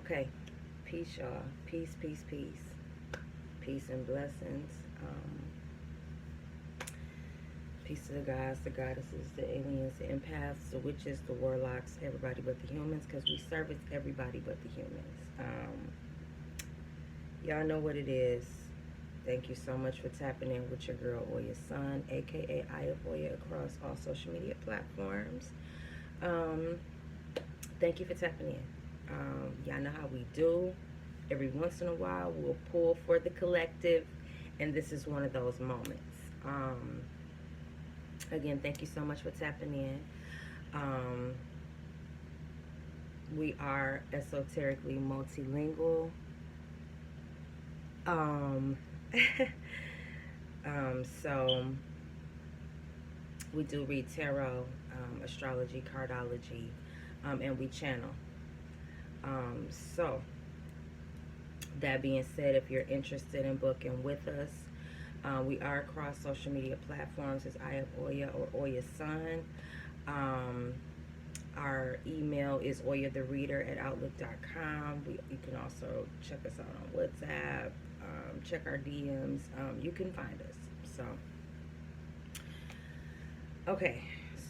Okay, peace, y'all. Peace, peace, peace. Peace and blessings. Peace to the gods, the goddesses, the aliens, the empaths, the witches, the warlocks, everybody but the humans, because we service everybody but the humans. Y'all know what it is. Thank you so much for tapping in with your girl, Oya Sun, aka I Oya, across all social media platforms. Thank you for tapping in. Y'all know how we do. Every once in a while, we'll pull for the collective, and this is one of those moments. Again, thank you so much for tapping in. We are esoterically multilingual. So we do read tarot, astrology, cardology, and we channel. So that being said, if you're interested in booking with us, we are across social media platforms as I have Oya or Oya Sun. Our email is oyathereader@outlook.com. You can also check us out on WhatsApp, check our DMs. You can find us. So, okay,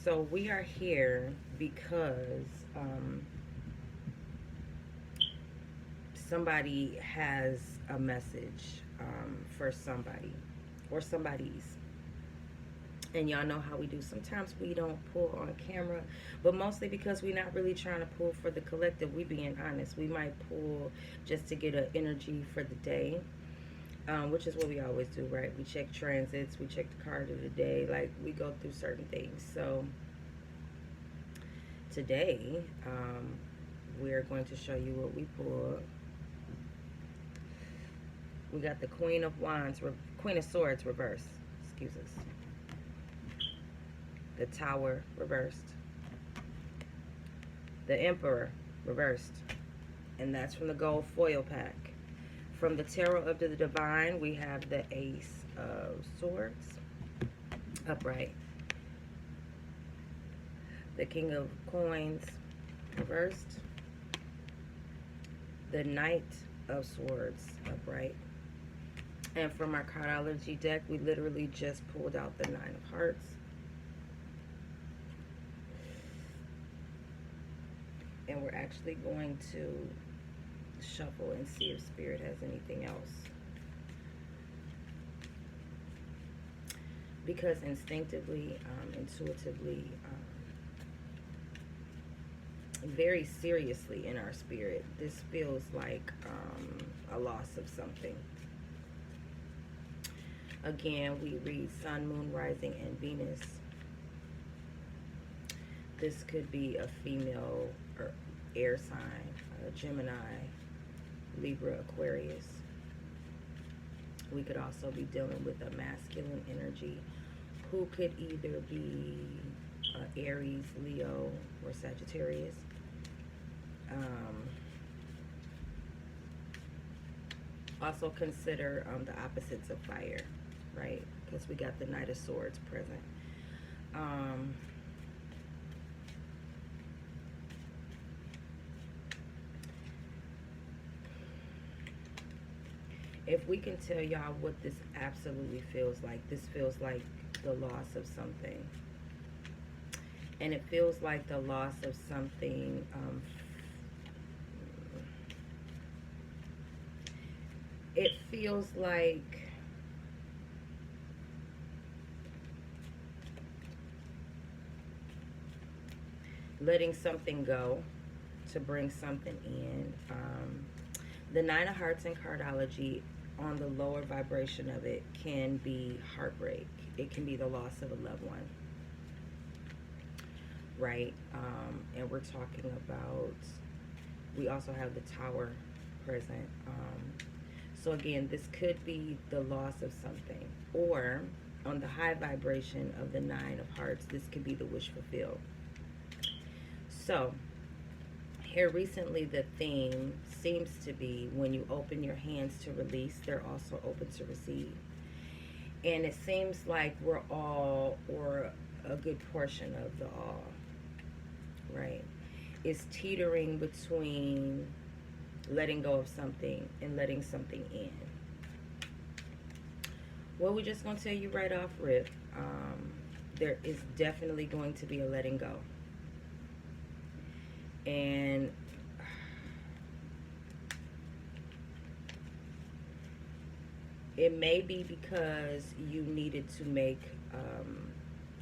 so we are here because somebody has a message for somebody or somebody's. And y'all know how we do. Sometimes we don't pull on camera, but mostly because we're not really trying to pull for the collective. We being honest. We might pull just to get an energy for the day, which is what we always do, right? We check transits, we check the card of the day, like we go through certain things. So today, we're going to show you what we pulled. We got the Queen of Wands, Queen of Swords reversed. Excuse us. The Tower reversed. The Emperor reversed. And that's from the gold foil pack. From the Tarot of the Divine, we have the Ace of Swords upright. The King of Coins reversed. The Knight of Swords upright. And from our cardology deck, we literally just pulled out the Nine of Hearts. And we're actually going to shuffle and see if Spirit has anything else. Because instinctively, intuitively, very seriously in our spirit, this feels like a loss of something. Again, we read Sun, Moon, Rising, and Venus. This could be a female or air sign, a Gemini, Libra, Aquarius. We could also be dealing with a masculine energy who could either be Aries, Leo, or Sagittarius. Also consider the opposites of fire, right? Because we got the Knight of Swords present. If we can tell y'all what this absolutely feels like, this feels like the loss of something. And it feels like the loss of something it feels like letting something go to bring something in. The Nine of Hearts in cardology, on the lower vibration of it, can be heartbreak. It can be the loss of a loved one, right? And we're talking about, we also have the Tower present. So again, this could be the loss of something, or on the high vibration of the Nine of Hearts, this could be the wish fulfilled. So here recently, the theme seems to be when you open your hands to release, they're also open to receive. And it seems like we're all, or a good portion of the all, right, is teetering between letting go of something and letting something in. Well, we're just going to tell you right off rip, there is definitely going to be a letting go. And it may be because you needed to make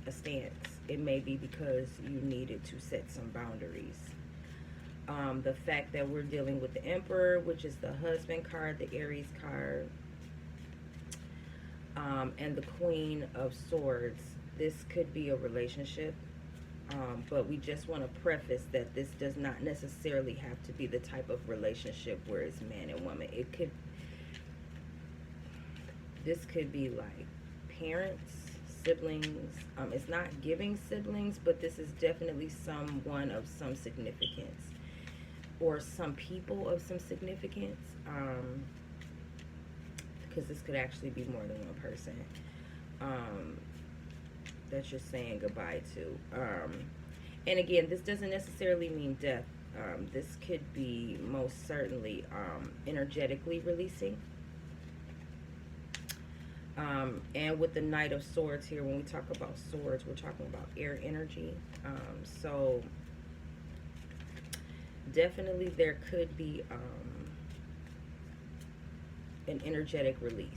a stance. It may be because you needed to set some boundaries. The fact that we're dealing with the Emperor, which is the husband card, the Aries card, and the Queen of Swords. This could be a relationship, but we just want to preface that this does not necessarily have to be the type of relationship where it's man and woman. This could be like parents, siblings. It's not giving siblings, but this is definitely someone of some significance, or some people of some significance, because this could actually be more than one person that you're saying goodbye to. And again, this doesn't necessarily mean death. This could be most certainly energetically releasing. And with the Knight of Swords here, when we talk about swords, we're talking about air energy. So definitely there could be an energetic release.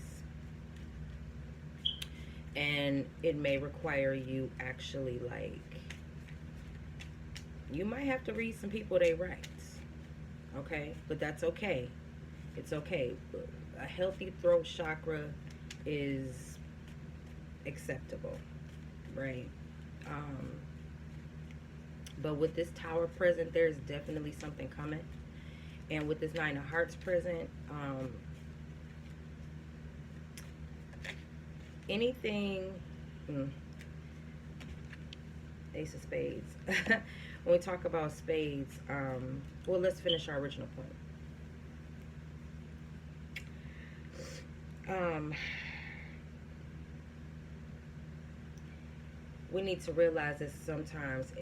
And it may require you actually, like, you might have to read some people they rights. Okay? But that's okay. It's okay. A healthy throat chakra is acceptable, right? But with this Tower present, there's definitely something coming. And with this Nine of Hearts present, anything, Ace of Spades. When we talk about spades, well, let's finish our original point. We need to realize that sometimes,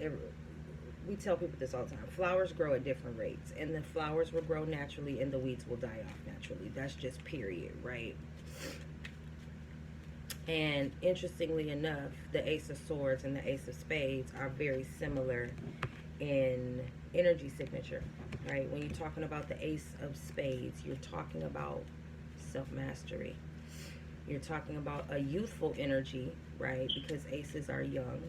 we tell people this all the time, flowers grow at different rates, and the flowers will grow naturally and the weeds will die off naturally. That's just period, right? And interestingly enough, the Ace of Swords and the Ace of Spades are very similar in energy signature, right? When you're talking about the Ace of Spades, you're talking about self-mastery. You're talking about a youthful energy, right? Because aces are young,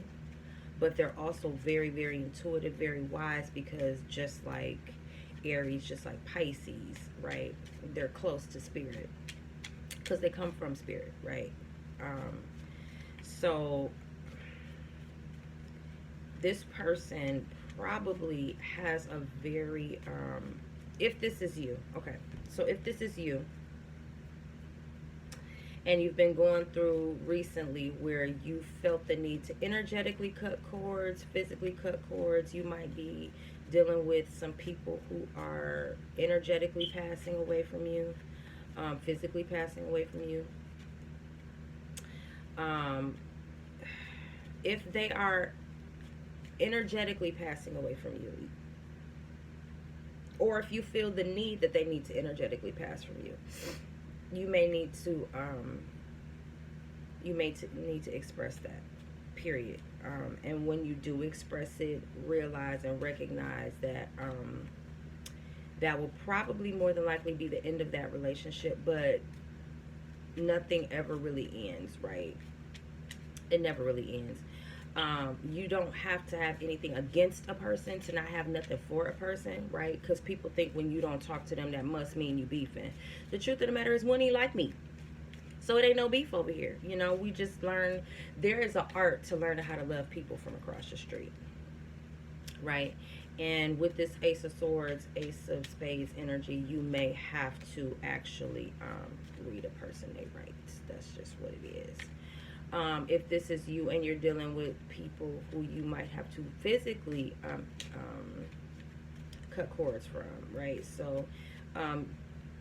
but they're also very, very intuitive, very wise, because just like Aries, just like Pisces, right? They're close to spirit because they come from spirit, right? So this person probably has a very, if this is you, okay, so if this is you, and you've been going through recently where you felt the need to energetically cut cords, physically cut cords, you might be dealing with some people who are energetically passing away from you, physically passing away from you. If they are energetically passing away from you, or if you feel the need that they need to energetically pass from you, you may need to need to express that, period. And when you do express it, realize and recognize that that will probably more than likely be the end of that relationship, but nothing ever really ends, right? It never really ends. You don't have to have anything against a person to not have nothing for a person, right? Because people think when you don't talk to them, that must mean you beefing. The truth of the matter is, one ain't like me, so it ain't no beef over here. You know, we just learn. There is an art to learning how to love people from across the street, right? And with this Ace of Swords, Ace of Spades energy, you may have to actually read a person they rights. That's just what it is. If this is you and you're dealing with people who you might have to physically cut cords from, right? So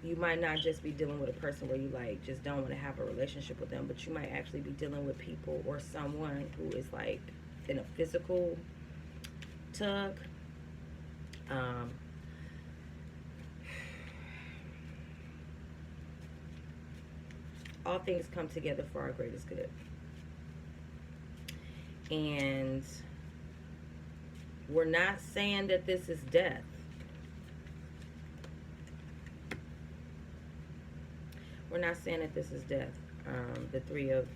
you might not just be dealing with a person where you like just don't want to have a relationship with them, but you might actually be dealing with people or someone who is like in a physical tug. all things come together for our greatest good. And we're not saying that this is death. We're not saying that this is death. The Three of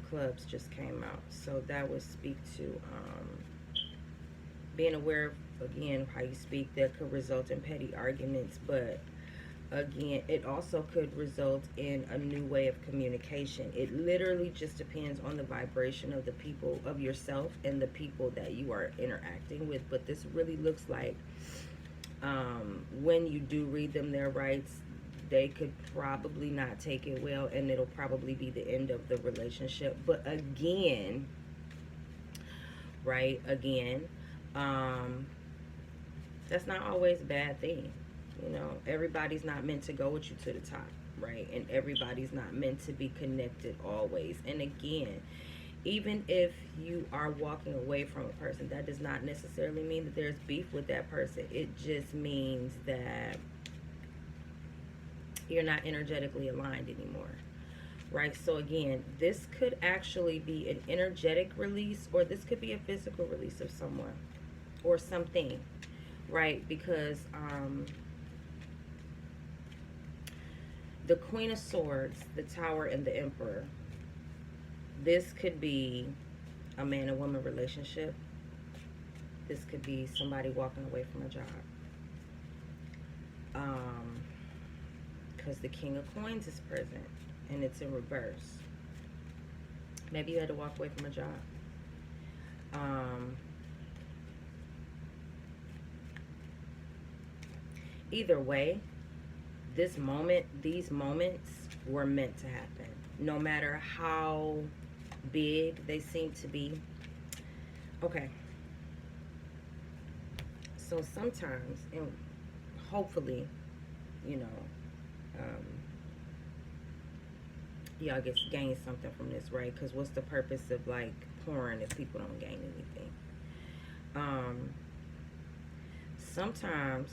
Clubs just came out. So that would speak to being aware of, again, how you speak. That could result in petty arguments. But, again, it also could result in a new way of communication. It literally just depends on the vibration of the people, of yourself and the people that you are interacting with. But this really looks like when you do read them their rights, they could probably not take it well, and it'll probably be the end of the relationship. But again, right, again, that's not always a bad thing. You know, everybody's not meant to go with you to the top, right? And everybody's not meant to be connected always. And again, even if you are walking away from a person, that does not necessarily mean that there's beef with that person. It just means that you're not energetically aligned anymore, right? So again, this could actually be an energetic release, or this could be a physical release of someone or something, right? Because the Queen of Swords, the Tower, and the Emperor, this could be a man and woman relationship. This could be somebody walking away from a job. Because the King of Coins is present and it's in reverse. Maybe you had to walk away from a job. Either way, this moment, these moments were meant to happen. No matter how big they seem to be. Okay. So sometimes, and hopefully, you know, y'all get gain something from this, right? Because what's the purpose of like pouring if people don't gain anything? Sometimes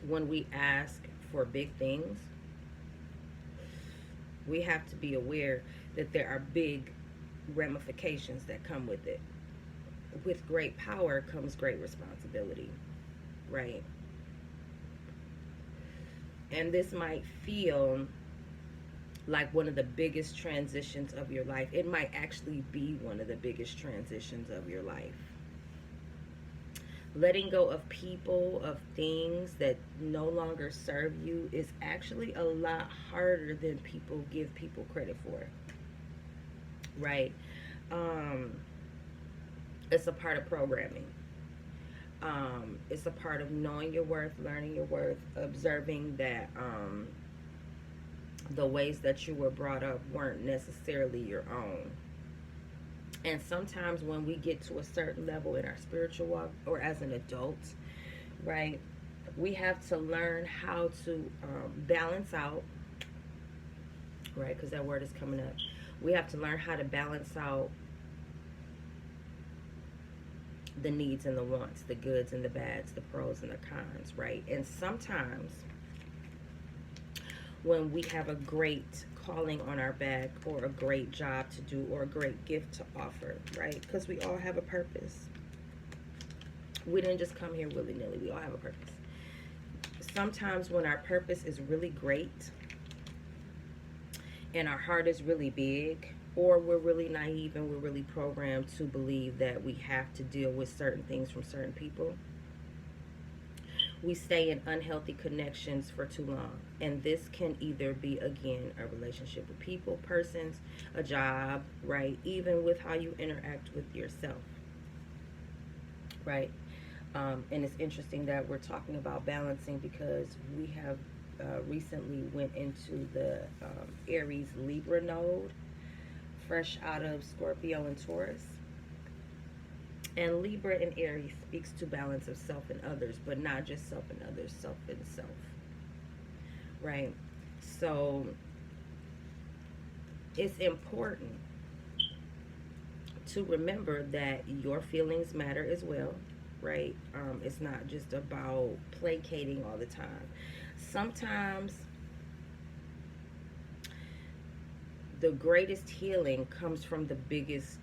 when we ask for big things, we have to be aware that there are big ramifications that come with it. With great power comes great responsibility, right? And this might feel like one of the biggest transitions of your life. It might actually be one of the biggest transitions of your life. Letting go of people, of things that no longer serve you is actually a lot harder than people give people credit for, right? It's a part of programming. It's a part of knowing your worth, learning your worth, observing that the ways that you were brought up weren't necessarily your own. And sometimes when we get to a certain level in our spiritual walk, or as an adult, right, we have to learn how to balance out, right, because that word is coming up. We have to learn how to balance out the needs and the wants, the goods and the bads, the pros and the cons, right? And sometimes when we have a great calling on our back, or a great job to do, or a great gift to offer, right? Because we all have a purpose. We didn't just come here willy-nilly. We all have a purpose. Sometimes when our purpose is really great and our heart is really big, or we're really naive and we're really programmed to believe that we have to deal with certain things from certain people, we stay in unhealthy connections for too long. And this can either be, again, a relationship with people, persons, a job, right? Even with how you interact with yourself, right? And it's interesting that we're talking about balancing, because we have recently went into the Aries Libra node, fresh out of Scorpio and Taurus. And Libra and Aries speaks to balance of self and others, but not just self and others, self and self, right? So it's important to remember that your feelings matter as well, right? It's not just about placating all the time. Sometimes the greatest healing comes from the biggest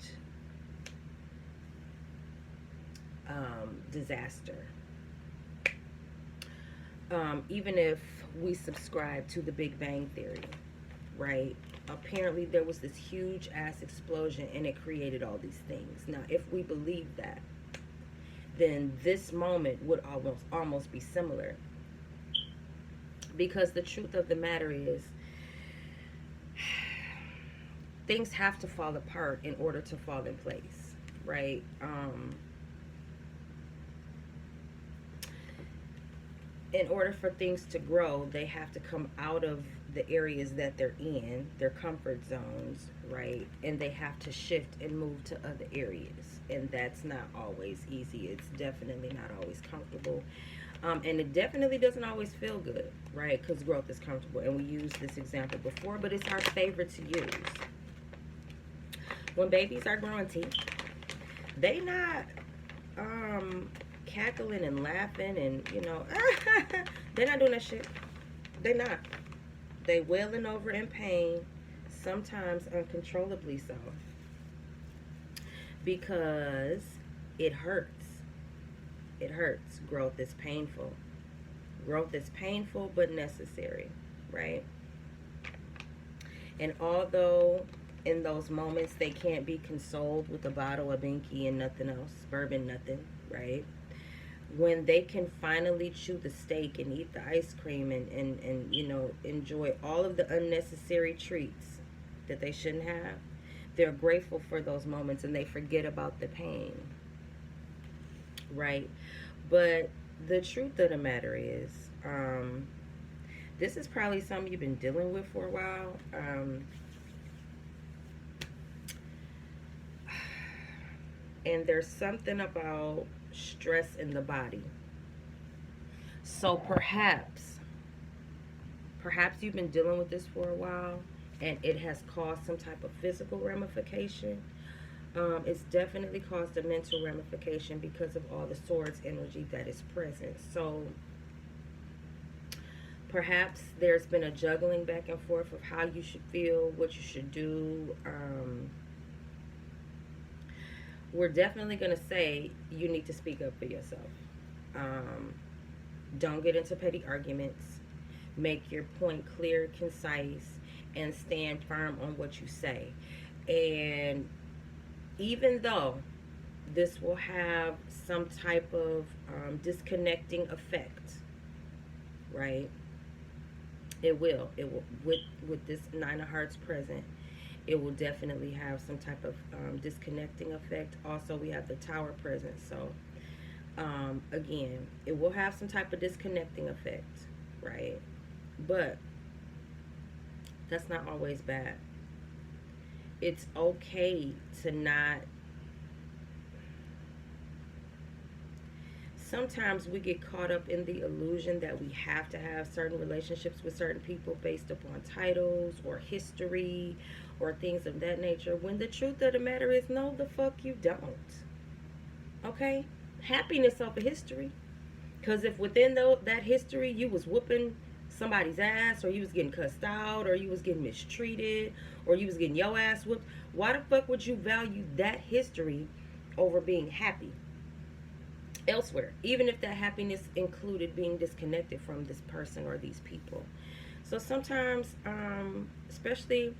disaster. Even if we subscribe to the Big Bang Theory, right? Apparently there was this huge ass explosion and it created all these things. Now, if we believe that, then this moment would almost be similar. Because the truth of the matter is, things have to fall apart in order to fall in place, right? In order for things to grow, they have to come out of the areas that they're in, their comfort zones, right? And they have to shift and move to other areas. And that's not always easy. It's definitely not always comfortable. And it definitely doesn't always feel good, right? Because growth is comfortable. And we used this example before, but it's our favorite to use. When babies are growing teeth, they not cackling and laughing and, you know, they're not doing that shit. They not. They wailing over in pain, sometimes uncontrollably so, because it hurts. It hurts. Growth is painful. Growth is painful but necessary, right? And although in those moments they can't be consoled with a bottle of Binky and nothing else, bourbon, nothing, right? When they can finally chew the steak and eat the ice cream and you know, enjoy all of the unnecessary treats that they shouldn't have, they're grateful for those moments and they forget about the pain, right? But the truth of the matter is, this is probably something you've been dealing with for a while. And there's something about stress in the body. So perhaps you've been dealing with this for a while and it has caused some type of physical ramification. It's definitely caused a mental ramification because of all the swords energy that is present. So perhaps there's been a juggling back and forth of how you should feel, what you should do. We're definitely going to say you need to speak up for yourself. Don't get into petty arguments. Make your point clear, concise, and stand firm on what you say. And even though this will have some type of disconnecting effect, right? It will with this Nine of Hearts present. It will definitely have some type of disconnecting effect. Also, we have the Tower present. So, again, it will have some type of disconnecting effect, right? But that's not always bad. It's okay to not... Sometimes we get caught up in the illusion that we have to have certain relationships with certain people based upon titles or history or things of that nature, when the truth of the matter is, no, the fuck you don't. Okay? Happiness over history. Because if within that history you was whooping somebody's ass, or you was getting cussed out, or you was getting mistreated, or you was getting your ass whooped, why the fuck would you value that history over being happy elsewhere, even if that happiness included being disconnected from this person or these people? So sometimes, especially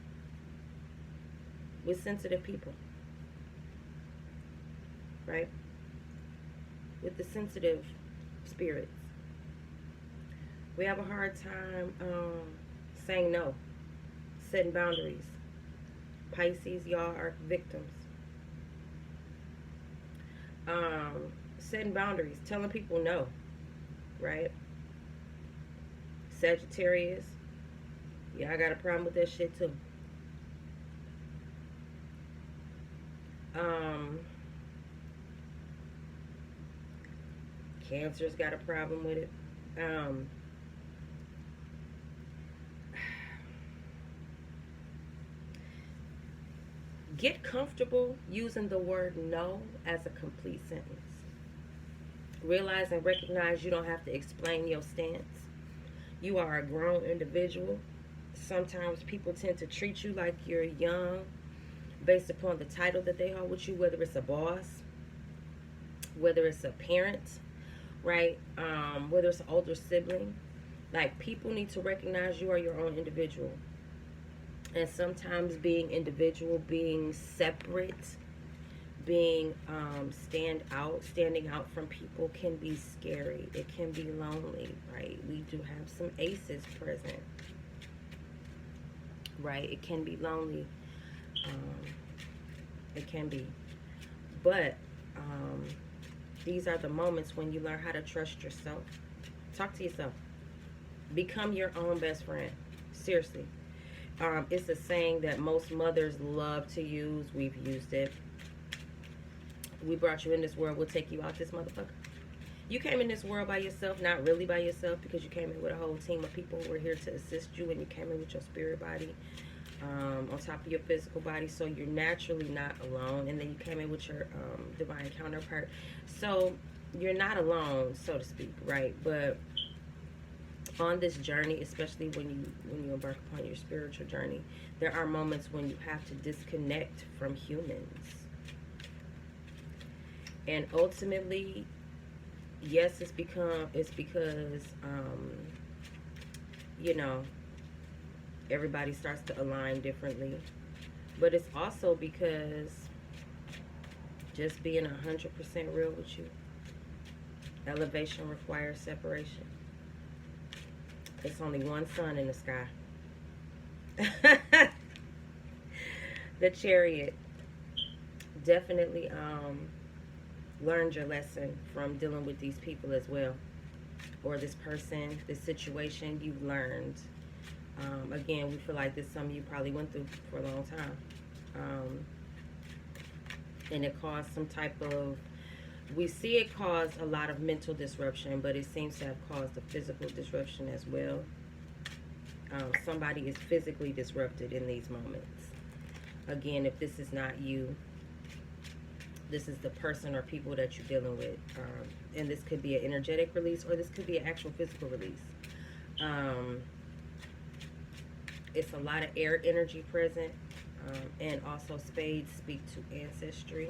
with sensitive people, right? With the sensitive spirits, we have a hard time saying no, setting boundaries. Pisces, y'all are victims. Setting boundaries, telling people no, right? Sagittarius, yeah, I got a problem with that shit too. Cancer's got a problem with it. Get comfortable using the word no as a complete sentence. Realize and recognize you don't have to explain your stance. You are a grown individual. Sometimes people tend to treat you like you're young based upon the title that they hold with you, whether it's a boss, whether it's a parent, right? Whether it's an older sibling. Like, people need to recognize you are your own individual. And sometimes being individual, being separate, being standing out from people can be scary. It can be lonely, right? We do have some aces present, right? It can be lonely. It can be. But these are the moments when you learn how to trust yourself. Talk to yourself. Become your own best friend. Seriously. It's a saying that most mothers love to use. We've used it. We brought you in this world, we'll take you out this motherfucker. You came in this world by yourself, not really by yourself, because you came in with a whole team of people who were here to assist you, and you came in with your spirit body on top of your physical body, so you're naturally not alone. And then you came in with your divine counterpart, so you're not alone, so to speak, right? But on this journey, especially when you embark upon your spiritual journey, there are moments when you have to disconnect from humans. And ultimately, yes, it's because you know, everybody starts to align differently, but it's also because just being 100% real with you, elevation requires separation. It's only one sun in the sky. The Chariot definitely learned your lesson from dealing with these people as well, or this person, this situation. You've learned. Again, we feel like this is something you probably went through for a long time, and it caused some type of, we see it caused a lot of mental disruption, but it seems to have caused a physical disruption as well. Somebody is physically disrupted in these moments. Again, if this is not you, this is the person or people that you're dealing with. And this could be an energetic release, or this could be an actual physical release. It's a lot of air energy present. And also spades speak to ancestry.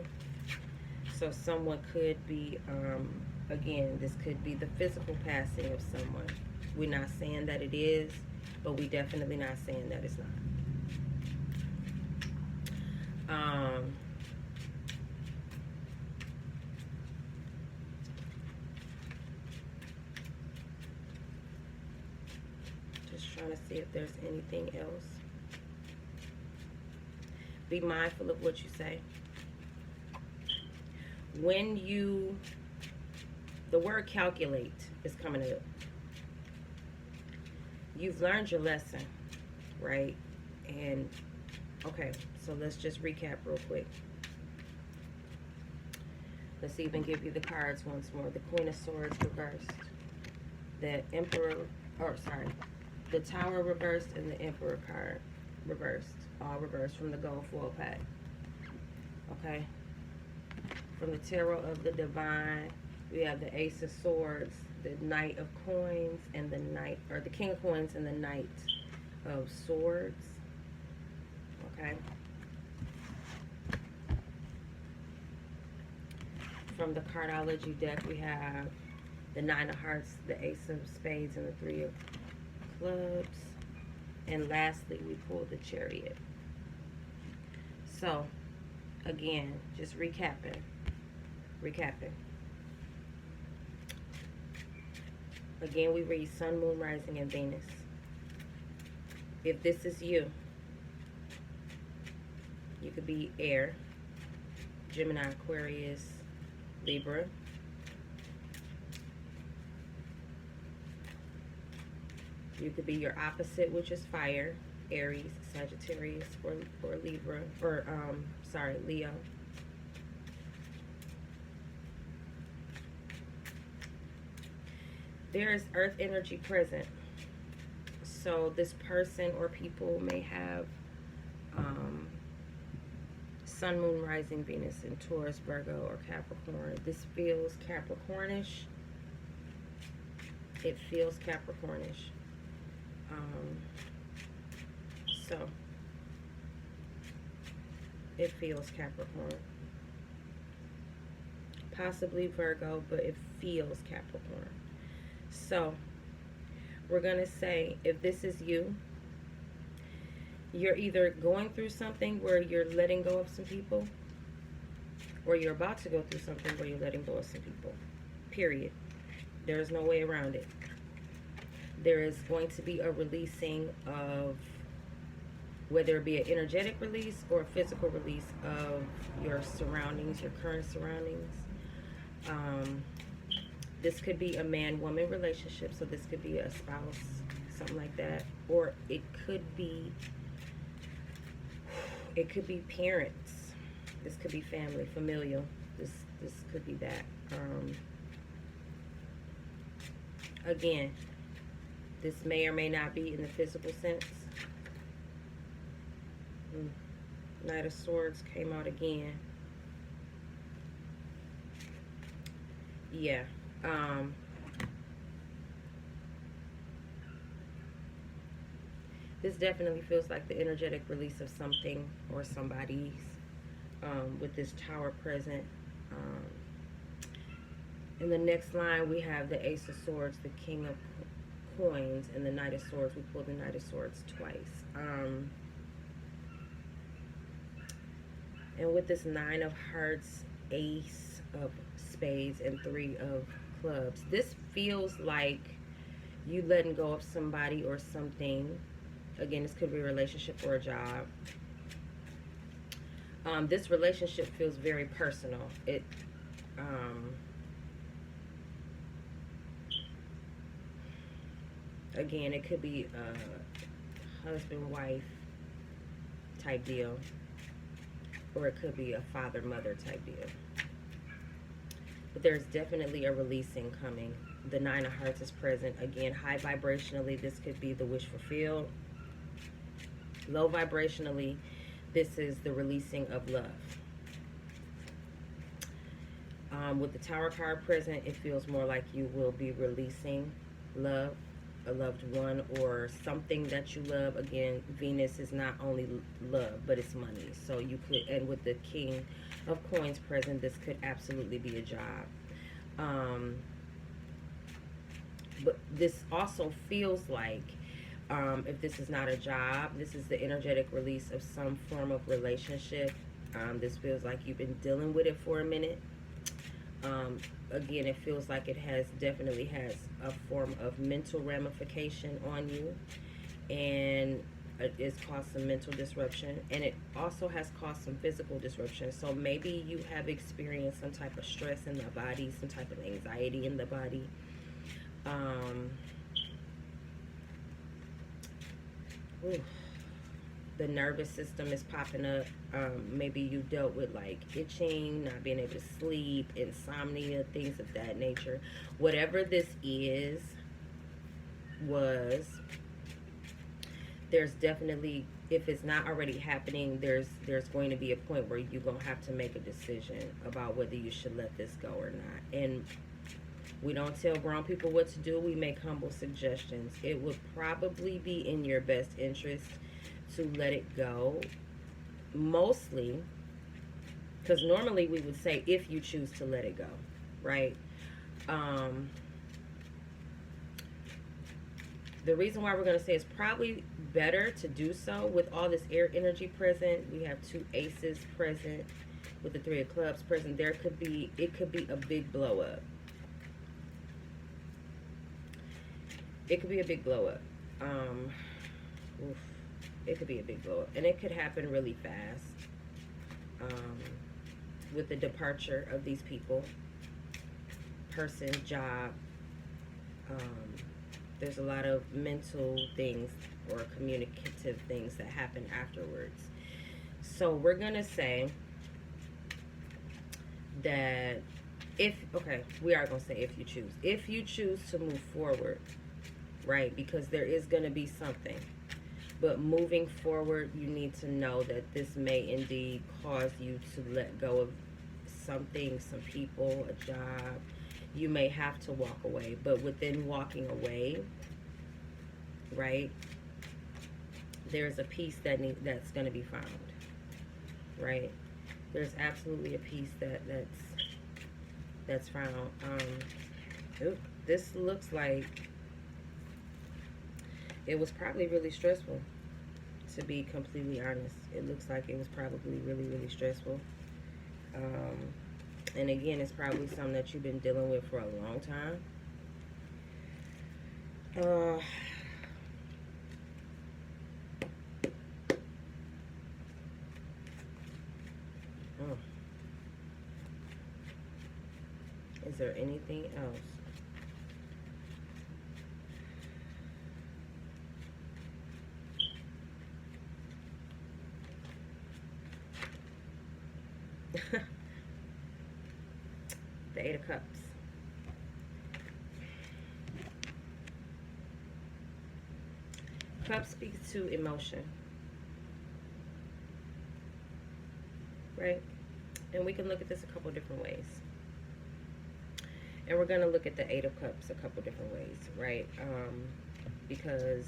So someone could be, again, this could be the physical passing of someone. We're not saying that it is, but we definitely not saying that it's not. Just trying to see if there's anything else. Be mindful of what you say. When you, the word calculate is coming up. You've learned your lesson, right? And okay, so let's just recap real quick. Let's even give you the cards once more. The Queen of Swords reversed, the Emperor, or sorry, the Tower reversed, and the Emperor card reversed. All reversed from the gold foil pack. Okay. From the Tarot of the Divine, we have the Ace of Swords, the Knight of Coins, and the Knight, or the King of Coins and the Knight of Swords. Okay. From the Cardology deck, we have the Nine of Hearts, the Ace of Spades, and the Three of Clubs. And lastly, we pulled the Chariot. So, again, just recapping. Again, we read Sun, Moon, Rising, and Venus. If this is you, you could be Air, Gemini, Aquarius, Libra. You could be your opposite, which is Fire, Aries, Sagittarius, or Libra, or Leo. There is earth energy present. So this person or people may have Sun, Moon, Rising, Venus in Taurus, Virgo, or Capricorn. This feels Capricornish. It feels Capricornish. So it feels Capricorn. Possibly Virgo, but it feels Capricorn. So we're going to say, if this is you, you're either going through something where you're letting go of some people, or you're about to go through something where you're letting go of some people. Period. There is no way around it. There is going to be a releasing of, whether it be an energetic release or a physical release of your surroundings, your current surroundings. This could be a man-woman relationship, so this could be a spouse, something like that, or it could be parents. This could be family, familial. This could be that. Again, this may or may not be in the physical sense. Knight of Swords came out again. Yeah. This definitely feels like the energetic release of something or somebody's, with this Tower present. In the next line, we have the Ace of Swords, the King of Coins, and the Knight of Swords. We pulled the Knight of Swords twice. And with this Nine of Hearts, Ace of Spades, and Three of Clubs, this feels like you letting go of somebody or something. Again, this could be a relationship or a job. This relationship feels very personal. Again, it could be a husband-wife type deal, or it could be a father-mother type deal. But there's definitely a releasing coming. The Nine of Hearts is present. Again, high vibrationally, this could be the wish fulfilled. Low vibrationally, this is the releasing of love. With the Tower card present, it feels more like you will be releasing love, a loved one, or something that you love. Again, Venus is not only love, but it's money. So you could, and with the King of Coins present, this could absolutely be a job. But this also feels like, if this is not a job, this is the energetic release of some form of relationship. This feels like you've been dealing with it for a minute. Again, it feels like it definitely has a form of mental ramification on you, and it's caused some mental disruption, and it also has caused some physical disruption. So maybe you have experienced some type of stress in the body, some type of anxiety in the body. The nervous system is popping up. Maybe you dealt with like itching, not being able to sleep, insomnia, things of that nature. Whatever this there's definitely, if it's not already happening, there's going to be a point where you're going to have to make a decision about whether you should let this go or not. And we don't tell grown people what to do. We make humble suggestions. It would probably be in your best interest to let it go, mostly because normally we would say if you choose to let it go, right? The reason why we're going to say it's probably better to do so with all this air energy present. We have two aces present with the Three of Clubs present. It could be a big blow up. It could be a big blow up. It could be a big blow up, and it could happen really fast. With the departure of these people, person, job. There's a lot of mental things or communicative things that happen afterwards. So we're gonna say that we are gonna say if you choose to move forward, right? Because there is gonna be something. But moving forward, you need to know that this may indeed cause you to let go of something, some people, a job. You may have to walk away. But within walking away, right, there's a peace that's going to be found, right? There's absolutely a peace that's found. This looks like it was probably really stressful, to be completely honest. It looks like it was probably really, really stressful. And again, it's probably something that you've been dealing with for a long time. Is there anything else? The Eight of Cups. Cup speaks to emotion, right? And we can look at this a couple different ways. And we're going to look at the Eight of Cups a couple different ways, right? Because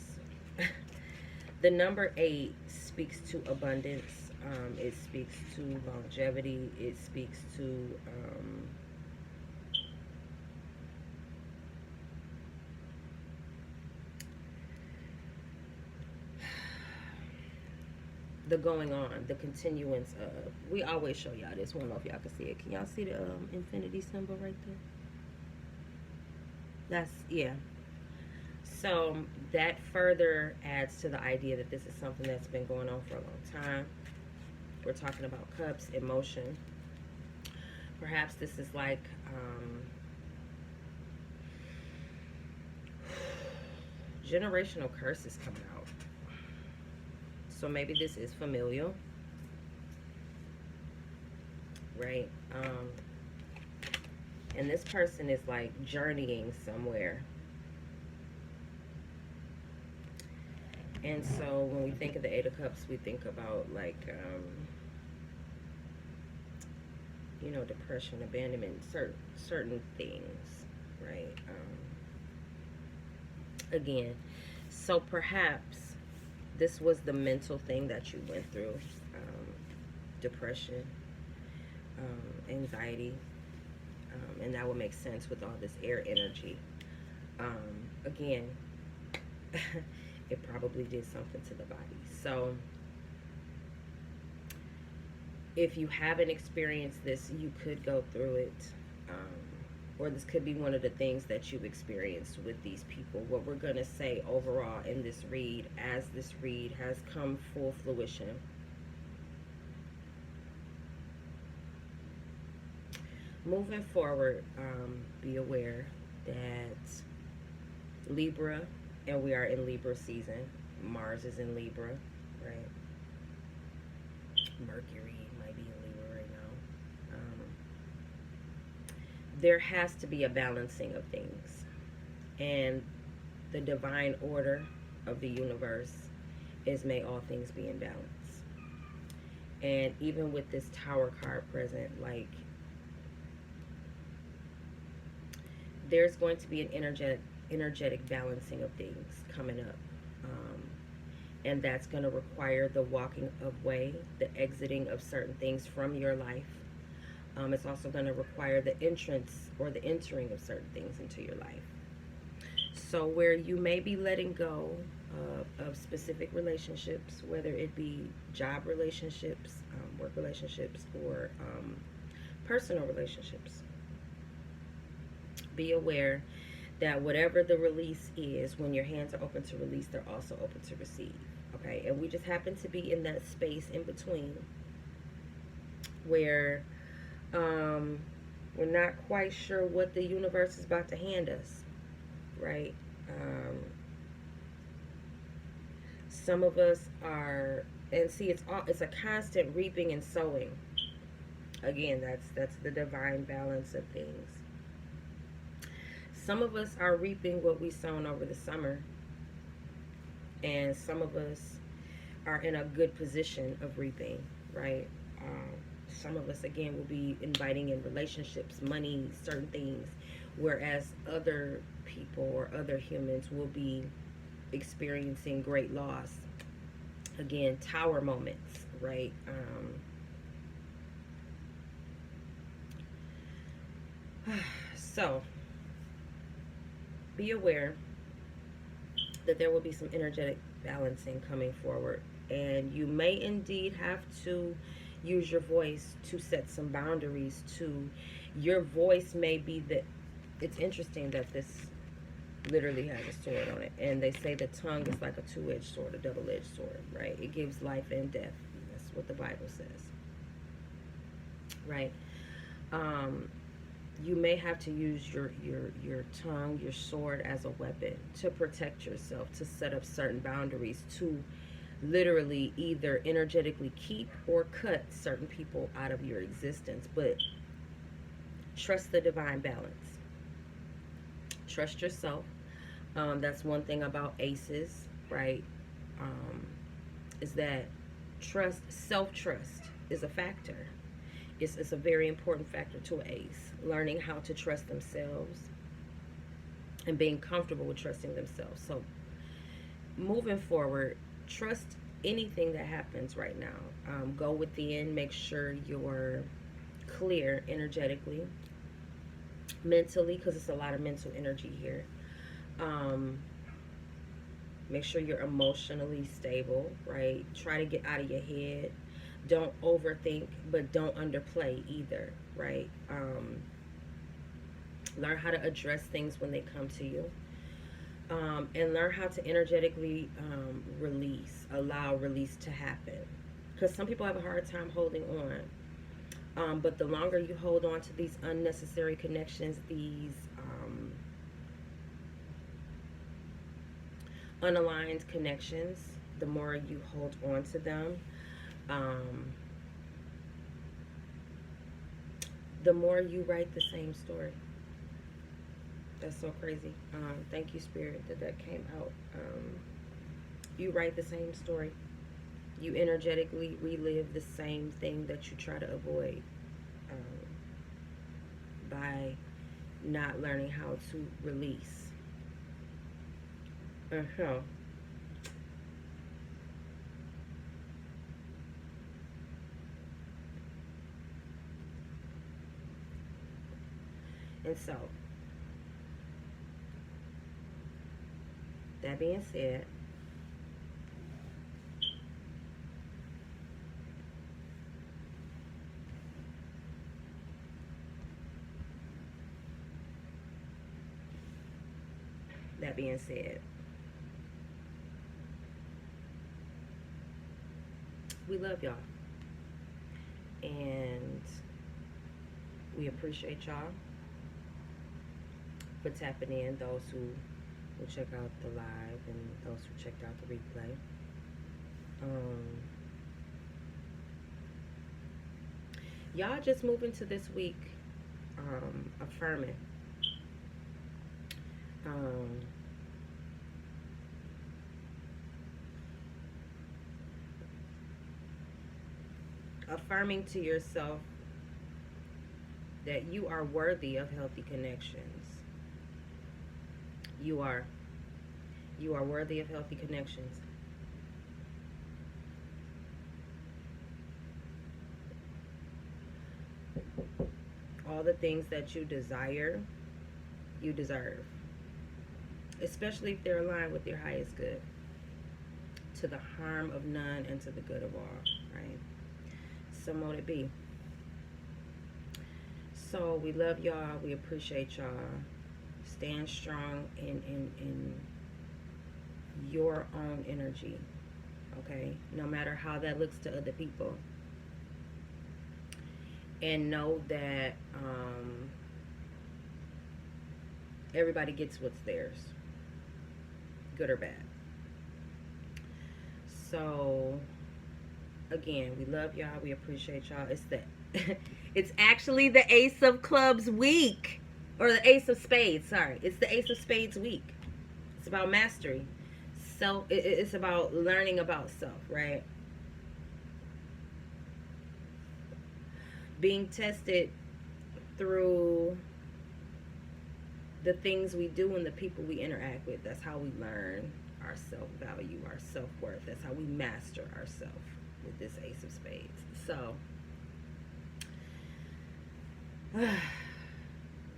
the number 8 speaks to abundance. It speaks to longevity. It speaks to the going on, the continuance of. We always show y'all this. I don't know if y'all can see it. Can y'all see the infinity symbol right there? That's, yeah. So that further adds to the idea that this is something that's been going on for a long time. We're talking about cups, emotion. Perhaps this is like generational curses coming out. So maybe this is familial, right? And this person is like journeying somewhere. And so when we think of the Eight of Cups, we think about like, you know, depression, abandonment, certain things, right? Again, so perhaps this was the mental thing that you went through, depression, anxiety, and that would make sense with all this air energy. Again, it probably did something to the body. So if you haven't experienced this, you could go through it, or this could be one of the things that you've experienced with these people. What we're going to say overall in this read, as this read has come full fruition, moving forward, be aware that Libra, and we are in Libra season. Mars is in Libra, right? Mercury might be in Libra right now. There has to be a balancing of things. And the divine order of the universe is may all things be in balance. And even with this Tower card present, like, there's going to be an energetic balancing of things coming up, and that's going to require the walking away, the exiting of certain things from your life. It's also going to require the entrance or the entering of certain things into your life. So where you may be letting go of specific relationships, whether it be job relationships, work relationships, or personal relationships, be aware that whatever the release is, when your hands are open to release, they're also open to receive. Okay, and we just happen to be in that space in between where we're not quite sure what the universe is about to hand us, right? Some of us are, and see, it's a constant reaping and sowing. Again, that's the divine balance of things. Some of us are reaping what we sown over the summer, and some of us are in a good position of reaping, right? Some of us, again, will be inviting in relationships, money, certain things, whereas other people or other humans will be experiencing great loss Again, tower moments, right? So be aware that there will be some energetic balancing coming forward, and you may indeed have to use your voice to set some boundaries. To your voice may be the, it's interesting that this literally has a sword on it, and they say the tongue is like a two-edged sword, a double-edged sword, right? It gives life and death. That's what the Bible says, right? um you may have to use your tongue, your sword, as a weapon to protect yourself, to set up certain boundaries, to literally either energetically keep or cut certain people out of your existence. But trust the divine balance. Trust yourself. That's one thing about aces, right? Um, is that trust, self-trust is a factor. It's a very important factor to an ace. Learning how to trust themselves and being comfortable with trusting themselves. So moving forward, trust anything that happens right now. Go within, make sure you're clear energetically, mentally, because it's a lot of mental energy here. Um, Make sure you're emotionally stable, right? Try to get out of your head. Don't overthink, but don't underplay either, right? Learn how to address things when they come to you. And learn how to energetically release, allow release to happen. Because some people have a hard time holding on. But the longer you hold on to these unnecessary connections, these unaligned connections, the more you hold on to them, um, the more you write the same story. That's so crazy. Thank you, Spirit, that came out. You write the same story. You energetically relive the same thing that you try to avoid by not learning how to release. Uh-huh. And so, that being said, that being said, we love y'all. And we appreciate y'all for tapping in, those who will check out the live and those who checked out the replay. Y'all just move into this week affirming. Um, Affirming to yourself that you are worthy of healthy connections. You are. You are worthy of healthy connections. All the things that you desire, you deserve. Especially if they're aligned with your highest good. To the harm of none and to the good of all, right? So mote it be. So we love y'all. We appreciate y'all. Stand strong in your own energy. Okay? No matter how that looks to other people. And know that everybody gets what's theirs. Good or bad. So again, we love y'all. We appreciate y'all. It's the it's actually the Ace of Clubs week. Or the Ace of Spades, sorry. It's the Ace of Spades week. It's about mastery. It's about learning about self, right? Being tested through the things we do and the people we interact with. That's how we learn our self-value, our self-worth. That's how we master ourselves with this Ace of Spades. So,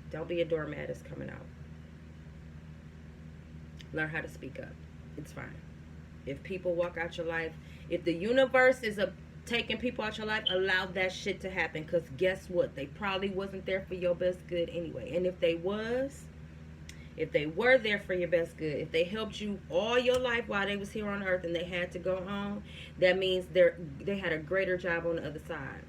don't be a doormat. It's coming out. Learn how to speak up. It's fine. If people walk out your life, if the universe is taking people out your life, allow that shit to happen. Because guess what? They probably wasn't there for your best good anyway. And if they were there for your best good, if they helped you all your life while they was here on earth and they had to go home, that means they had a greater job on the other side.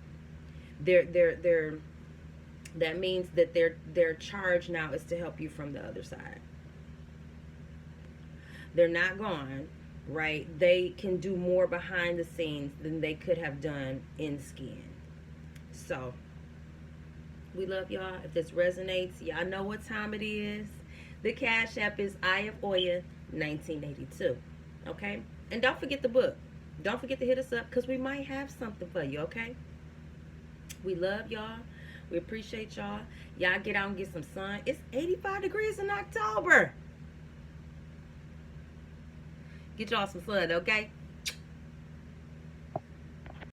That means that their charge now is to help you from the other side. They're not gone, right? They can do more behind the scenes than they could have done in skin. So, we love y'all. If this resonates, y'all know what time it is. The Cash App is Eye of Oya 1982. Okay? And don't forget the book. Don't forget to hit us up because we might have something for you, okay? We love y'all. We appreciate y'all. Y'all get out and get some sun. It's 85 degrees in October. Get y'all some sun, okay?